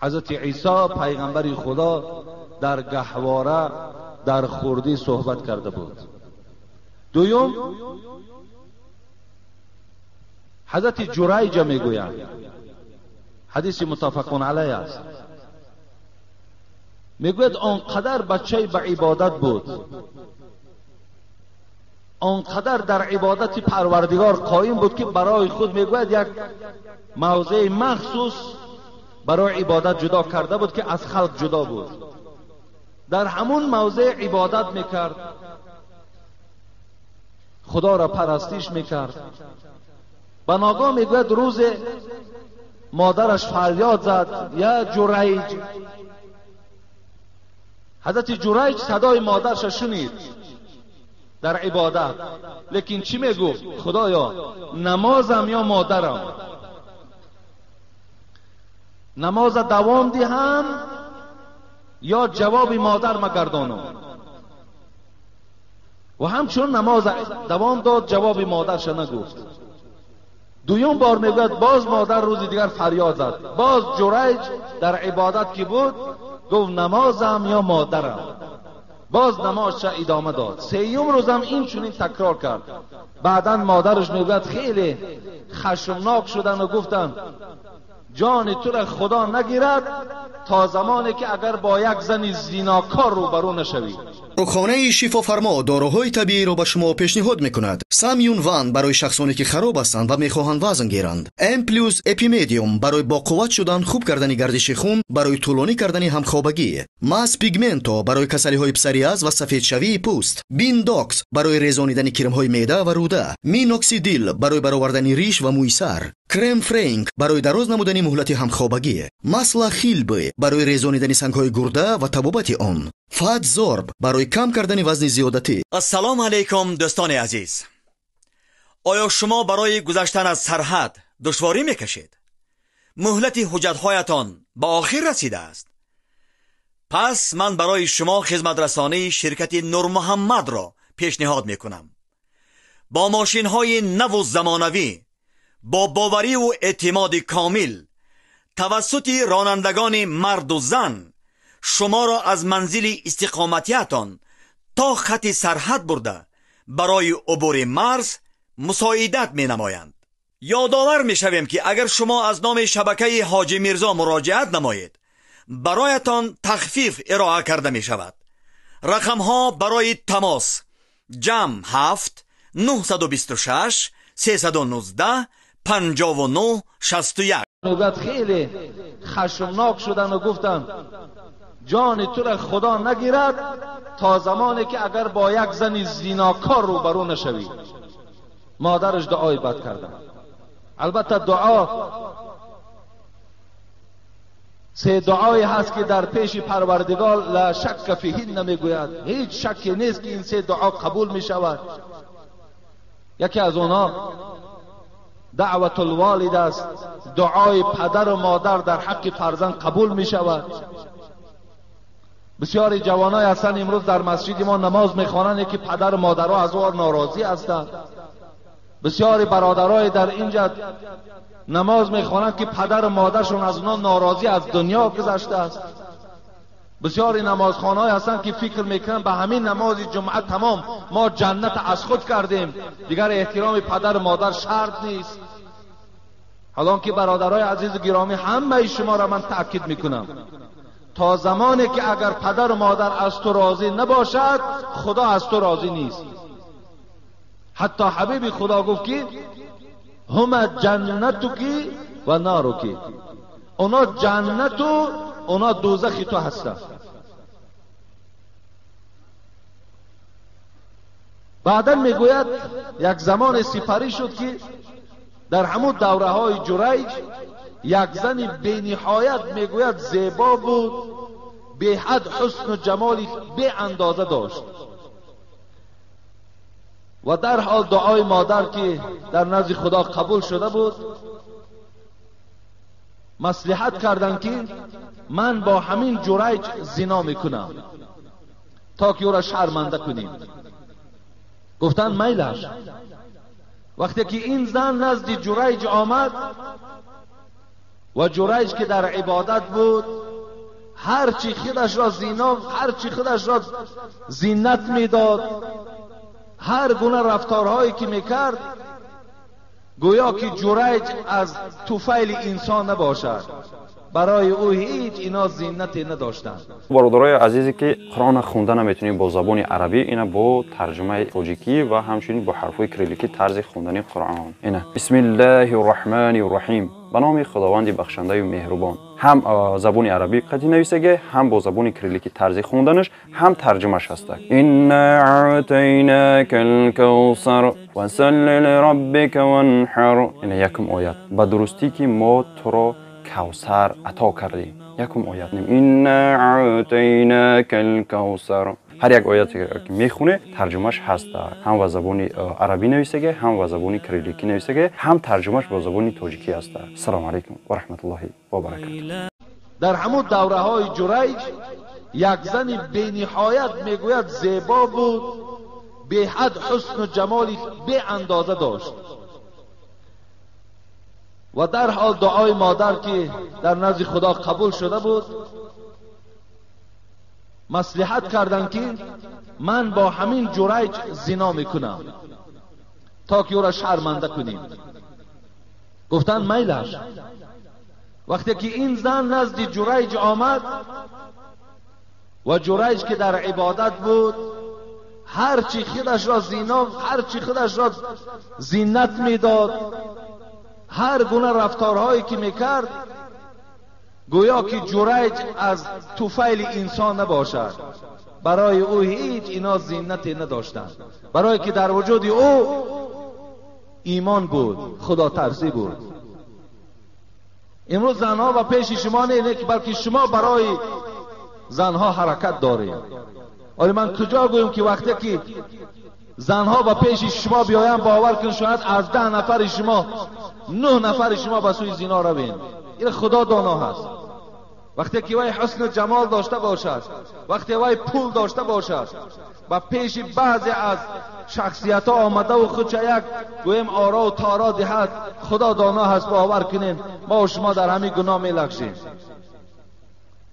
حضرت عیسی پیغمبر خدا در گهواره در خردی صحبت کرده بود. دوم حضرت جریج میگوید، حدیث متفقون علیه است، میگوید آنقدر بچه به عبادت بود، آنقدر در عبادت پروردگار قایم بود که برای خود میگوید یک موضع مخصوص برای عبادت جدا کرده بود که از خلق جدا بود. در همون موضع عبادت میکرد، خدا را پرستش میکرد. به ناگاه میگوید روز مادرش فریاد زد یا جریج. حضرت جریج صدای مادرش شنید در عبادت، لیکن چی میگفت؟ خدایا نمازم یا مادرم، نماز دوام دهم یا جواب مادر مگردانم. و همچون نماز دوام داد، جواب مادرش نگفت. دویم بار میگوید باز مادر روز دیگر فریاد زد، باز جریج در عبادت که بود گفت نمازم یا مادرم، باز نمازش ادامه داد. سیوم روزم این چنین تکرار کرد. بعداً مادرش میگوید خیلی خشمناک شدن و گفتن جان تو را خدا نگیرد تا زمانی که اگر با یک زن زیناکار روبرو نشوی. رخانه شفا فرما داروهای طبیعی را به شما پیشنهاد میکند. سامیون وان برای شخصانی که خراب هستند و میخواهند وزن گیرند. ام پلوس اپیمدیوم برای با قوت شدن، خوب کردن گردش خون، برای طولانی کردن همخوابگی. ماس پیگمنتو برای کسلی های پسریاز و سفید شوی پوست. بین داکس برای ریزانیدن کرم های معده و روده. مینوکسیدیل برای برآوردن ریش و موی سر. کرم فرانک برای دراز نمودن مهلت همخوابگی. ماسلا خیلبی برای ریزانیدن سنگ‌های گرده و تبابت آن. فات زورب برای کم کردن وزن زیادتی. السلام علیکم دوستان عزیز. آیا شما برای گذشتن از سرحد دشواری میکشید؟ مهلت حجت‌هایتان به آخر رسیده است. پس من برای شما خدمت رسانی شرکت نور محمد را پیشنهاد میکنم. با ماشین‌های نو و زمانوی، با باوری و اعتماد کامل، توسط رانندگان مرد و زن شما را از منزل استقامتیتان تا خط سرحد برده برای عبور مرز مساعدت می نمایند. یادآور می شویم که اگر شما از نام شبکه حاجی میرزا مراجعت نمایید برایتان تخفیف ارائه کرده می شود. رقم ها برای تماس جمع 7 926 319 59 61. نوبت خیلی خشمناک شدن و گفتن جان تو را خدا نگیرد تا زمانی که اگر با یک زن زیناکار روبرو نشوی. مادرش دعای بد کردن. البته دعا سه دعای هست که در پیش پروردگار لا شک فیهن نمیگوید، هیچ شکی نیست که این سه دعا قبول می شود. یکی از اونا دعوت الوالد است، دعای پدر و مادر در حق فرزند قبول می شود. بسیاری جوانای هستند امروز در مسجد ما نماز میخوانند که پدر و مادرها از او ناراضی هستند. بسیاری برادرای در اینجا نماز میخوانند که پدر و مادرشون از اونا ناراضی از دنیا گذشته است. بسیاری نمازخوانای هستند که فکر میکنند به همین نماز جمعه تمام ما جنت از خود کردیم، دیگر احترام پدر و مادر شرط نیست. حالا که برادرای عزیز گرامی همه شما را من تأکید میکنم تا زمانی که اگر پدر و مادر از تو راضی نباشد خدا از تو راضی نیست. حتی حبیب خدا گفت که هم جنتکی و نارکی، اونا جنت و اونا دوزخ تو هستند. بعدا میگوید یک زمان سپری شد که در همون دوره های جریج یک زن بینهایت میگوید زیبا بود، به حد حسن و جمالی به اندازه داشت و در حال دعای مادر که در نزد خدا قبول شده بود مصلحت کردند که من با همین جریج زنا میکنم تا که او را شرمنده کنیم. گفتن میلش. وقتی که این زن نزد جریج آمد و جریج که در عبادت بود، هر چی خودش را زینا، هر چی خودش را زینت میداد، هر گونه رفتارهایی که میکرد گویا که جریج از طفیل انسان نباشد. برای او هیچ اینا زینتی نداشتند. برادرای عزیزی که قرآن خونده نمیتونیم با زبان عربی، اینا با ترجمه تاجیکی و همچنین با حرفای کریلیکی طرز خوندن قرآن. اینا بسم الله الرحمن الرحیم، به نام خداوند بخشنده و مهربان. هم زبان عربی قدی نویسه، هم با زبان کریلیکی طرز خوندنش، هم ترجمهش هست. انا اعطیناک الکوثر فصل لربک وانحر. اینا یکم آیت به درستی که ما تو را کوثر عطا کردیم. یکم آیت نیم انا اعطیناک الکوثر. هر یک آیتی که میخونه ترجمهش هست، هم با زبان عربی نویسه، هم با زبان کریلیکی نویسه، هم ترجمهش با زبان تاجیکی است. السلام علیکم و رحمت الله و برکاته. در همون دوره های جریج یک زن بی نهایت میگوید زیبا بود، به حد حسن و جمالی به اندازه داشت و در حال دعای مادر که در نزد خدا قبول شده بود مصلحت کردند که من با همین جریج زنا میکنم تا که او را شرمنده کنیم. گفتند میلش. وقتی که این زن نزد جریج آمد و جریج که در عبادت بود، هر چی خودش را زینا، هر چی خودش را زینت میداد، هر گونه رفتارهایی که میکرد گویا که جریج از طفیل انسان نباشد. برای او هیچ اینا زینتی نداشتند، برای که در وجود او ایمان بود، خدا ترسی بود. امروز زنها و پیش شما نه که بلکه شما برای زنها حرکت دارید. ولی من کجا گویم که وقتی که زنها و پیش شما بیایم باور کن شاید از 10 نفر شما 9 نفر شما به سوی زنا روین. این خدا دانا هست. وقتی که وای حسن و جمال داشته باشد، وقتی وای پول داشته باشد و پیش بعضی از شخصیت ها آمده و خودش یک گویم آرا و تارا دهد، خدا دانا هست. باور کنین ما و شما در همین گناه می لغزیم.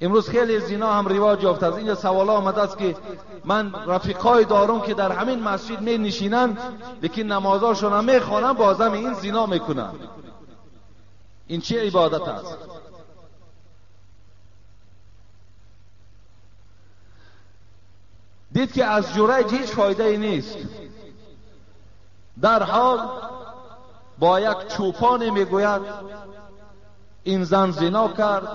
امروز خیلی زنا هم رواج یافته است. اینجا سوال آمده است که من رفیقای دارم که در همین مسجد می نشینند لیکن نمازاشون هم می خوانند، بازم این زنا میکنند. این چه عبادت است؟ دید که از جریج هیچ فایده ای نیست. در حال با یک چوپان میگوید این زن زنا کرد،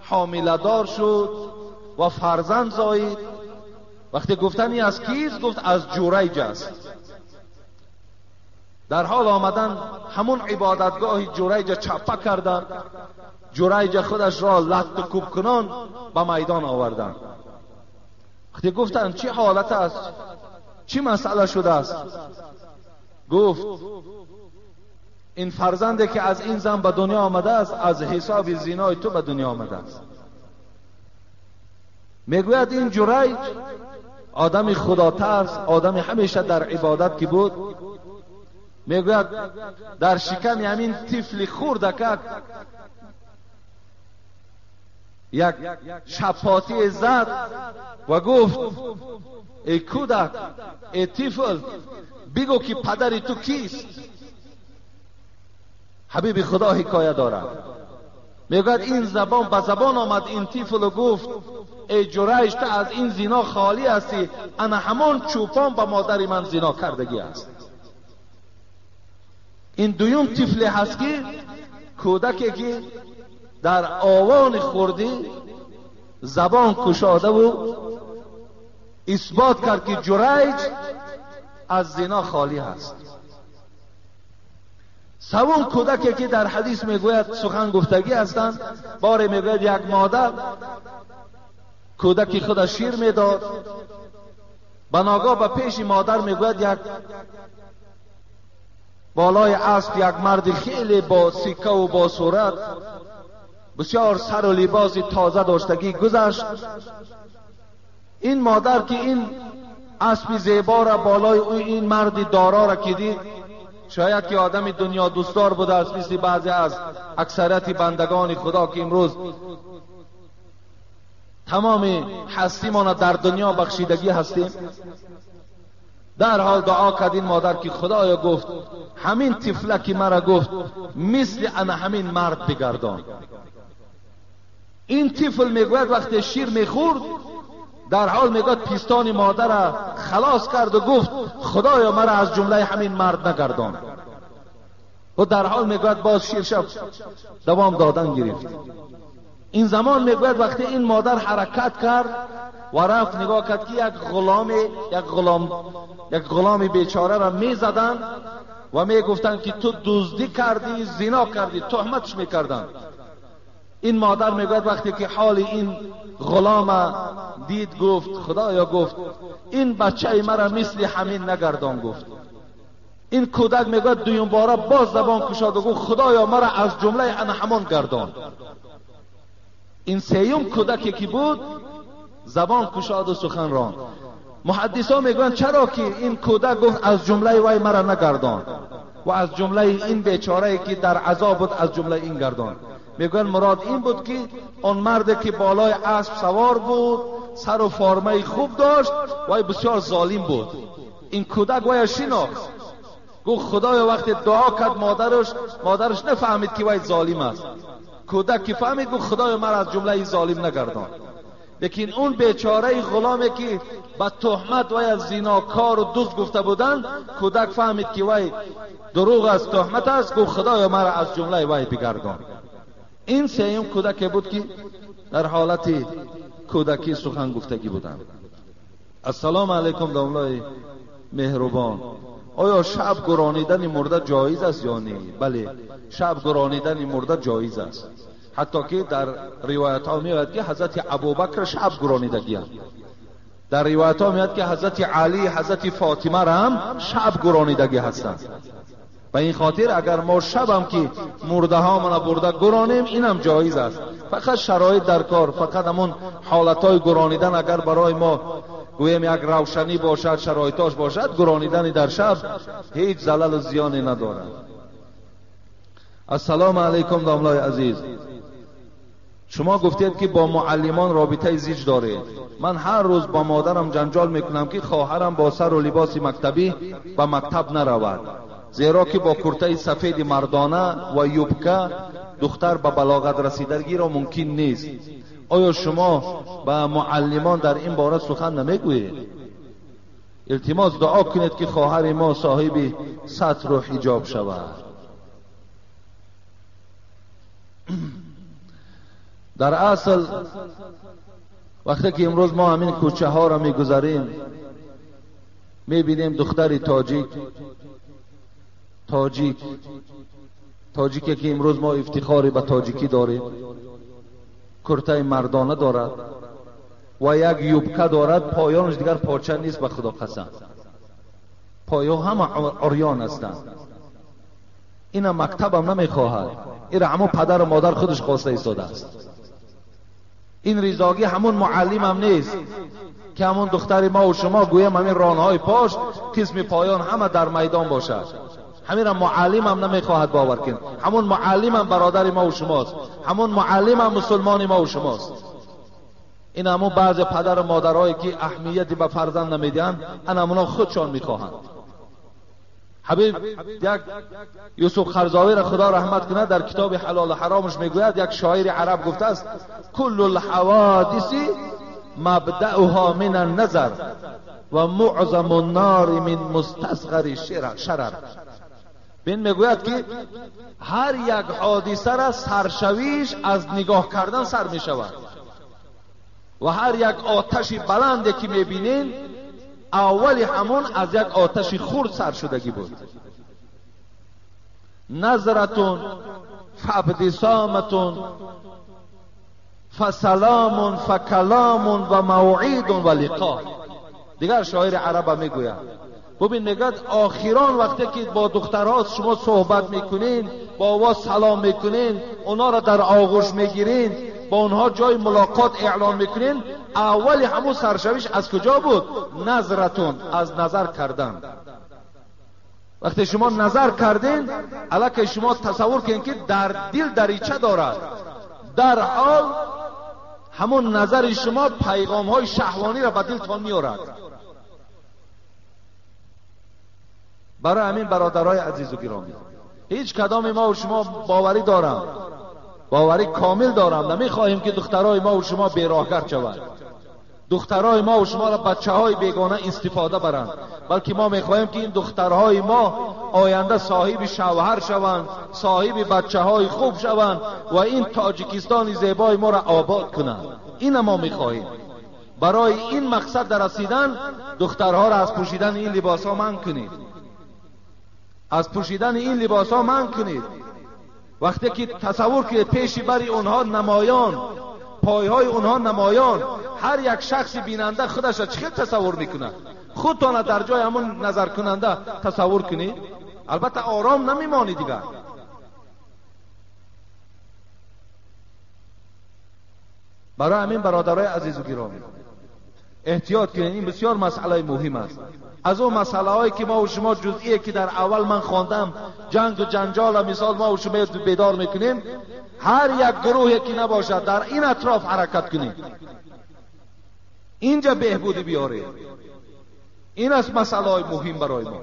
حامله دار شد و فرزند زایید. وقتی گفتن این از کیست؟ گفت از جریج است. در حال آمدن همون عبادتگاه جریج چپه کردند، جریج خودش را لط و کوب کنان به میدان آوردند. وقتی گفتند چه حالت است، چه مسئله شده است؟ گفت این فرزندی که از این زن به دنیا آمده است از حساب زینای تو به دنیا آمده است. میگوید این جریج آدم خدا ترس، آدم همیشه در عبادت که بود، میگوید در شکم همین طفل خردک یک شپاتی زد و گفت ای کودک، ای طفل، بگو که پدر تو کیست؟ حبیب خدا حکایه دارد. میگوید این زبان به زبان آمد این طفل و گفت ای جریج تو از این زنا خالی هستی، انا همان چوپان به مادر من زنا کردگی است. این دویم طفل هست که کودکی که در آوان خردی زبان کشاده و اثبات کرد که جریج از زنا خالی هست. سوم کودکی که در حدیث میگوید سخن گفتگی هستند، باره میگوید یک مادر کودکی خودش شیر میداد، بناگاه به پیش مادر میگوید یک بالای اسب یک مرد خیلی با سکه و با صورت بسیار سر و لباس تازه داشتگی گذشت. این مادر که این اسب زیبا را بالای او این مرد دارا را که دید شاید که آدم دنیا دوستدار بوده است، مثل بعضی از اکثریت بندگان خدا که امروز تمام هستیمان در دنیا بخشیدگی هستیم. در حال دعا کرد این مادر که خدایا گفت همین طفلکی مرا گفت مثل انا همین مرد بگردان. این طفل میگوید وقتی شیر میخورد در حال میگوید پیستان مادر را خلاص کرد و گفت خدایا مرا از جمله همین مرد نگردان. و در حال میگوید باز شیر شب دوام دادن گرفت. این زمان میگوید وقتی این مادر حرکت کرد و رفت نگاه کرد که یک غلام بیچاره را میزدن و میگفتن که تو دزدی کردی، زنا کردی، تهمتش میکردن. این مادر میگوید وقتی که حال این غلام دید گفت خدایا گفت این بچه مرا مثل همین نگردان. گفت این کودک میگوید دویم باره باز زبان کشاد و گفت خدایا مرا از جمله انا همان گردان. این سیوم کودکی که بود زبان کشاد و سخن راند. محدثان میگویند چرا که این کودک گفت از جمله وی مرا نگردان و از جمله این بیچاره که در عذاب بود از جمله این گردان. میگویند مراد این بود که آن مرد که بالای اسب سوار بود، سر و فرمه خوب داشت، وی بسیار ظالم بود. این کودک وی شناخت، گفت خدایا وقتی دعا کرد مادرش نفهمید که وی ظالم است. کودک که فهمید گفت خدایا مرا از جمله ظالم نگردان. لیکن اون بیچاره غلامی که با تهمت وی از زناکار و دزد گفته بودند، کودک فهمید که وی دروغ است، تهمت است، گفت خدایا مرا از جمله وی بگردان. این سیوم کودک بود که در حالت کودکی سخن گفتگی بودند. السلام علیکم داملای مهربان، آیا شب گرانیدن مرده جایز است یا نه؟ بله، شب گرانیدن مرده جایز است. حتی که در روایت ها میاد که حضرت ابوبکر شب گرانیدگی است. در روایت ها میاد که حضرت علی، حضرت فاطمه را هم شب گرانیدگی هستند. و این خاطر اگر ما شب هم که مرده ها منا برده گرانیم اینم جایز است. فقط شرایط در کار، فقط همون حالت های گرانیدن اگر برای ما گویم یک روشنی باشد، شرایطاش باشد، گرانیدن در شب هیچ زلل و زیانی ندارد. السلام علیکم داملای عزیز، شما گفتید که با معلمان رابطه زیج دارید. من هر روز با مادرم جنجال میکنم که خواهرم با سر و لباس مکتبی به مکتب نرود، زیرا که با کرته سفید مردانه و یوبکه دختر به بلاغت رسیدگی را ممکن نیست. آیا شما به معلمان در این باره سخن نمیگویید؟ التماس دعا کنید که خواهر ما صاحب ستر و حجاب شود. در اصل وقتی که امروز ما همین کوچه ها را میگذاریم میبینیم دختری تاجیکی که امروز ما افتخاری به تاجیکی داریم، کرته مردانه دارد و یک یوبکه دارد، پایانش دیگر پاچه نیست. به خدا قسم پایا همه عریان هستند. اینا مکتب هم نمیخواهد، این همون پدر و مادر خودش خواسته ایستاده است. این ریزاگی همون معلم هم نیست که همون دختر ما و شما گویم همین رانهای پاش قسم پایان همه در میدان باشد. همین را معلم هم نمیخواهد باور کن. همون معلم هم برادر ما و شماست، همون معلم هم مسلمان ما و شماست. این همون بعض پدر و مادرهایی که اهمیتی به فرزند نمیدن، ان همونا خودشان میخواهند. حبیب یک یوسف خرزاوی را خدا رحمت کنه در کتاب حلال و حرامش میگوید، یک شاعر عرب گفته است کل الحوادث مبدأها من النظر و معظم النار من مستصغر شرر. بین میگوید که هر یک حادثه را سرشویش از نگاه کردن سر میشود و هر یک آتش بلندی که میبینین اولی همون از یک آتش خرد سر شدگی بود. نظرتون فابتسامتون فسلام فکلام و موعید و لقاء. دیگر شاعر عرب میگوید. ببین میگد آخران وقتی که با دخترها شما صحبت میکنین، با آواز سلام میکنین، اونا را در آغوش میگیرین، با اونها جای ملاقات اعلان میکنین، اولی همون سرشویش از کجا بود؟ نظرتون، از نظر کردن. وقتی شما نظر کردین الکی شما تصور کنید که در دل دریچه دارد، در حال همون نظر شما پیغام های شهوانی را به دلتان میارد. برای همین برادرای عزیز و گرامی، هیچ کدام ما و شما باوری دارم، باوری کامل دارم، نمیخواهیم که دخترای ما و شما بیراهگر شوند، دخترای ما و شما را بچه‌های بیگانه استفاده برند، بلکه ما میخواهیم که این دخترهای ما آینده صاحب شوهر شوند، صاحب بچه‌های خوب شوند و این تاجیکستان زیبای ما را آباد کنند. این ما میخواهیم. برای این مقصد در رسیدن دخترها را از پوشیدن این لباس‌ها منع کنید، از پوشیدن این لباس‌ها منع کنید. وقتی که تصور کنید پیش بری اونها نمایان، پایهای اونها نمایان، هر یک شخص بیننده خودش را چه تصور میکنه؟ خودتان در جای همون نظر کننده تصور کنید، البته آرام نمیمانی دیگر. برای همین برادرای عزیز و گرامی احتیاط کنید، این بسیار مسئله مهم است. از اون مسئله هایی که ما و شما جزئیه که در اول من خواندم، جنگ و جنجال مثال ما و شما بیدار میکنیم، هر یک گروهی که نباشد در این اطراف حرکت کنیم، اینجا بهبودی بیاره. این است مسئله های مهم برای ما.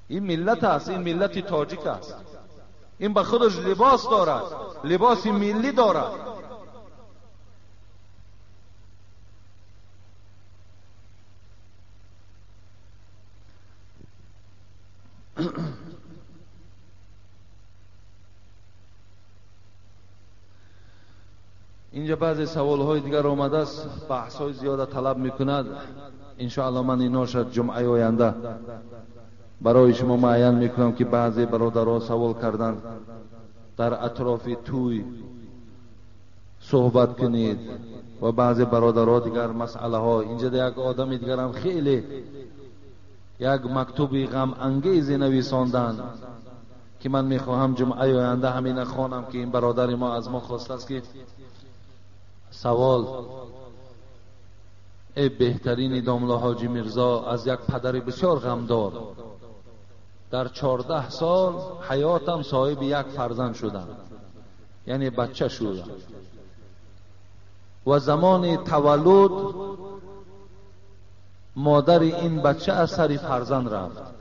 این ملت است، این ملت تاجیک است، این به خودش لباس دارد، لباس ملی دارد. اینجا بعضی سوال‌های دیگر آمده است، بحث‌های زیاد طلب می‌کند. ان شاء الله من اینا شد جمعه آینده برای شما معین می‌کنم که بعضی برادرها سوال کردند در اطراف توی صحبت کنید و بعضی برادرها دیگر مسئله‌ها. اینجا یک آدم دیگر هم خیلی یک مکتوبی غم انگیز نویساندن که من می‌خواهم جمعه آینده همین خوانم که این برادر ما از ما خواسته است که سوال: ای بهترین داملا حاجی میرزا، از یک پدر بسیار غمدار در 14 سال حیاتم صاحب یک فرزند شدم، یعنی بچه شدم و زمان تولد مادر این بچه از سر فرزند رفت.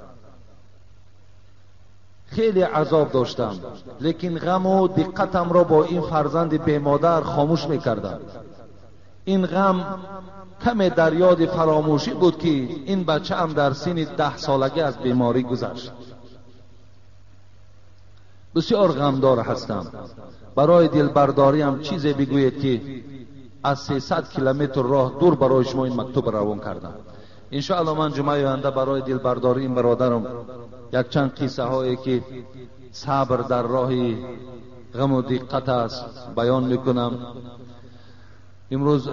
خیلی عذاب داشتم، لیکن غم و دقتم را با این فرزند بی مادر خاموش میکردم. این غم کم در یاد فراموشی بود که این بچه هم در سن 10 سالگی از بیماری گذشت. بسیار غمدار هستم. برای دلبرداری هم چیزی بگویید که از 300 کیلومتر راه دور برای شما این مکتوب روان کردم. ان شاء الله من جمعه آینده برای دلبرداری این برادرم یک چند قصه هایی که صبر در راه غم و دقت است بیان میکنم. امروز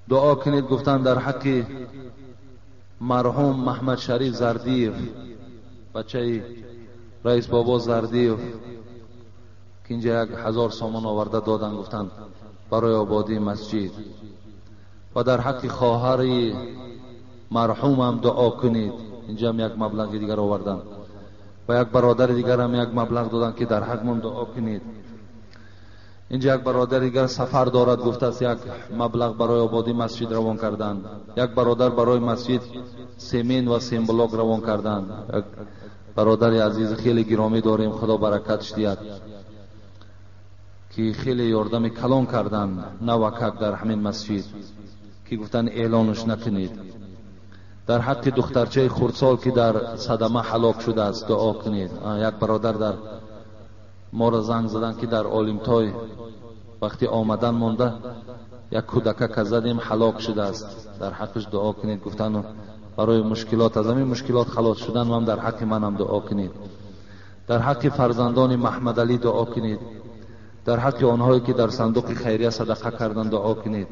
دعا کنید، گفتن در حق مرحوم محمد شریف زردیف، بچه رئیس بابا زردیف که اینجا 1000 سامان آورده دادن، گفتن برای آبادی مسجد. و در حق خواهر مرحوم هم دعا کنید، اینجا هم یک مبلغ دیگر آوردن و یک برادر دیگر هم یک مبلغ دادن که در حق من دعا کنید. اینجا یک برادر دیگر سفر دارد، گفته است یک مبلغ برای آبادی مسجد روان کردن. یک برادر برای مسجد سیمین و سیمبلاک روان کردن. یک برادر عزیز خیلی گرامی داریم، خدا برکتش دهد، که خیلی یاردم کلان کردن نوکک در همین مسجد که گفتن اعلانش نکنید. در حق دخترچه خردسال که در صدمه هلاک شده است دعا کنید. یک برادر در ما را زنگ زدن که در عالمتای وقتی آمدن مونده یک کودک زدیم هلاک شده است، در حقش دعا کنید. گفتن برای مشکلات از همین مشکلات خلاص شدن و هم در حق منم دعا کنید. در حق فرزندان محمد علی دعا کنید. در حق آنهایی که در صندوق خیریه صدقه کردن دعا کنید.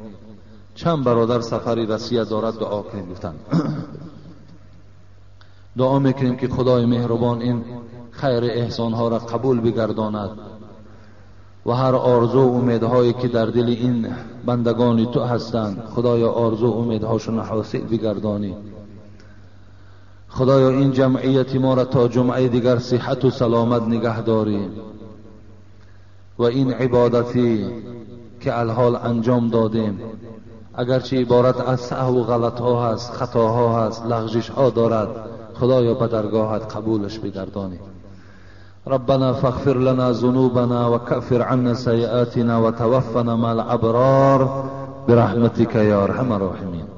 چند برادر سفری رسیه دارد دعا کنید. گفتن دعا میکنیم که خدای مهربان این خیر احسان ها را قبول بگرداند و هر آرزو و امیدهایی که در دل این بندگان تو هستند خدایا آرزو و امیدهاشون حاصل بگردانی. خدایا این جمعیت ما را تا جمعه دیگر صحت و سلامت نگه داری و این عبادتی که الحال انجام دادیم اگرچه عبارت از سهو و غلط ها هست، خطاها هست، لغزش ها دارد، خدایا به درگاهت قبولش بگردانی. ربنا فاغفر لنا ذنوبنا وكفر عنا سيئاتنا وتوفنا مع الابرار برحمتك يا ارحم الراحمين.